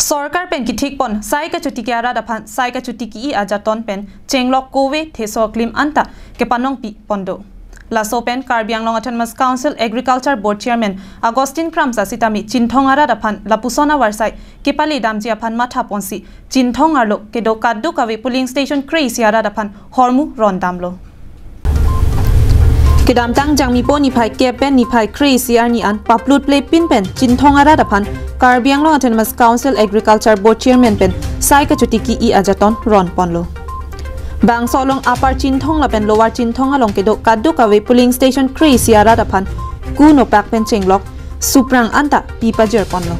सरकार पेन की ठीक पन साई का चुटी के आरा दफान साई का चुटी की आजातन पेन चेंगलॉक कोवे थेसो क्लिम अंता के पनोंग पी पोंडो लासो पेन Karbi Anglong autonomous council agriculture board chairman Augustine Kramsa सितामी चिंथोंग आरा दफान लापुसोना वारसाई के पाली दामजी अफान माथा पोंसी चिंथोंग आरलो के दो कादू कावे पुलिंग स्टेशन क्रेसी आरा दफान हरमु रनदामलो Kedamtang jangmipo nipai kepen nipai crazy arni an paplut play pin pen cinthong ara dapan Karbi Anglong Autonomous Council Agriculture Board Chairman pen sai ka chutiki I ajaton ron ponlo bang solong upper cinthong la pen lower cinthong along kedo kaddu kawe polling station crazy ara dapan kuno pak pen chenglok suprang anta pipajer ponlo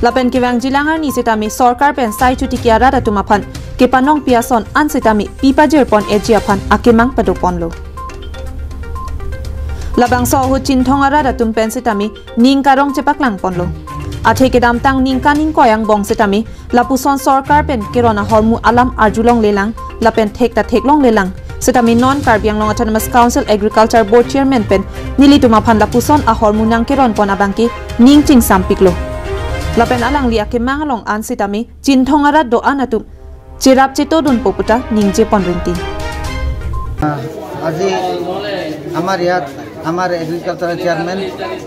lapen kiwang jilangar ni setami sarkar pen sai chutiki ara datumaphan kepanong piason an setami pipajer pon ejiaphan akemang pado ponlo labang so hu cinthong ara datum pen setami ning karong chepaklang ponlo athe ke dam tang ning kaning koyang bong setami lapuson sarkar pen kerona hormu alam arjulong lelang lapen thek ta theklong lelang setami non Karbi Anglong Autonomous Council Agriculture Board Chairman pen nilituma phan lapuson a hormu nang keron pon abangki ning ching sampiklo lapen alang lia ke mangalong an setami cinthong ara do anatum chirap chetodun poputa ningje ponrinti আজি আমার ইয়াত আমার agriculture chairman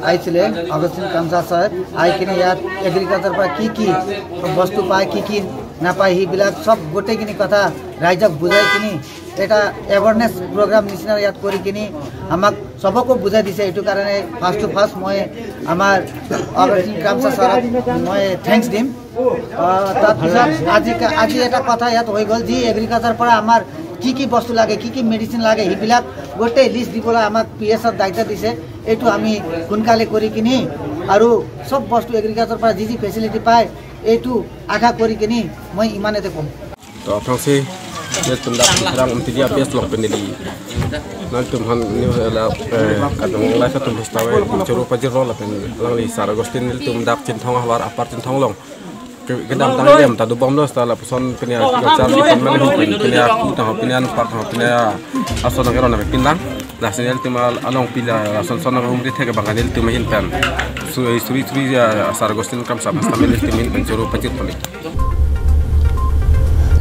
আইছিলে Augustine কামসা সাহেব আইকিনে ইয়াত agriculture পা কি বস্তু পায় কি না পায় হিবিলাক সব গোটেইখিনি কথা রাইজক বুঝাই কিনি এটা অ্যাওয়ারনেস প্রোগ্রাম নিচিনা ইয়াত কৰি কিনি আমাক সবকো বুঝাই দিছে এইটো কাৰণে ফাৰ্স্ট টু ফাৰ্স্ট মই আমাৰ অগস্টিন কামসা সাহেব মই থ্যাঙ্কস দিম তাৰপিছত আজি এটা কথা ইয়াত হৈ গ'ল যি এগ্ৰিকালচাৰ পৰা আমাৰ কি বস্তু লাগে কি মেডিসিন লাগে হিবিলাক গোটে লিস্ট দিবলা আমাক পিএসৰ দায়িত্ব দিছে এটো আমি কোনকালে কৰি কিনি আৰু সব বস্তু এগ্ৰিকালচাৰ পৰা যি ফেসিলিটি পায় এটো আশা কৰি কিনি মই ইমানেতে কম তো আপোনাসে যে তুমদা ৰাং উমতিদিয়া base lock পেনেলি nan tumhan ni la kadang la sa tum stawe churu pajir rola pen lang li sar agostin nil tum dak cinthong hawar apar cinthong long kedam tang dem ta du bom no sta la puson penia char li pen mele pen penia ta penian part penia aso na gerona pindang la senel tum along pila son son rum ri theke banganil tum hin pen suri sar agostin kam sa pasta mele tum pen churu pajir poli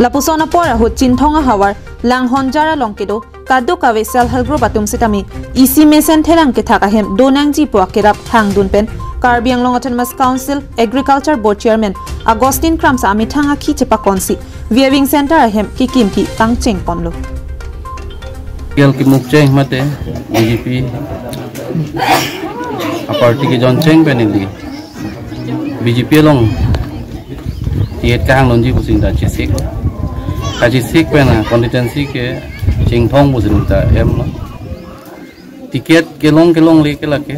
lapusona pora hu cinthonga hawar lang honjara longkedo kaddu kawe self help group atum sitami isi mesen therang ke thaka hem donang ji po kerap thang dun pen Karbi Anglong Autonomous Council Agriculture Board Chairman Agustin Cramsa ami thanga khi chepa konsi viewing center hem ki kimpi tang cheng ponlo kel ki muk cheng mate BJP a party ke jon cheng benili BJP long tiet kang lonji pusin da chisik kaji sik pena constituency ke Cinthong pusin da em no tiket kelong le ke lake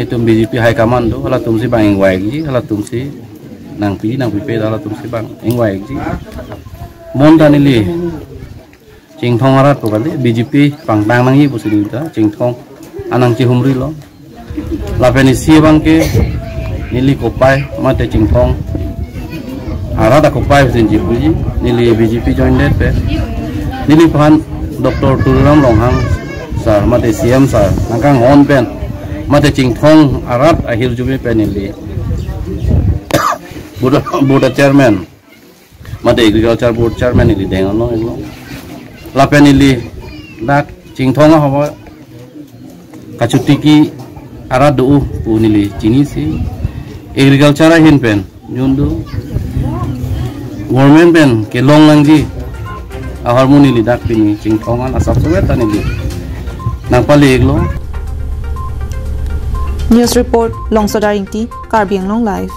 itu BJP high command do hala tumsi bang engwai ji hala tumsi nang pi pe hala tumsi bang engwai ji mon danili Cinthong arat to kali BJP pangtang nangi pusin da Cinthong anang ci humri lo la penisi bang ke nili kopai mate Cinthong arada kopai pusin ji puji nili BJP joined pe nili pan Dr. Turam Longhang sar mate CM sar nangkang on pen mate Cinthong arat akhir jumi penili Board Chairman mate Agriculture Board Chairman ili dengon lo la penili dak Cinthong hawa kacutiki arat do punili cini si agriculture hin pen jundu government pen ke long langji a harmoni li dak pini Cinthong an asap sumet tanili nang palig lo News report Longsodaringti Karbi Anglong Live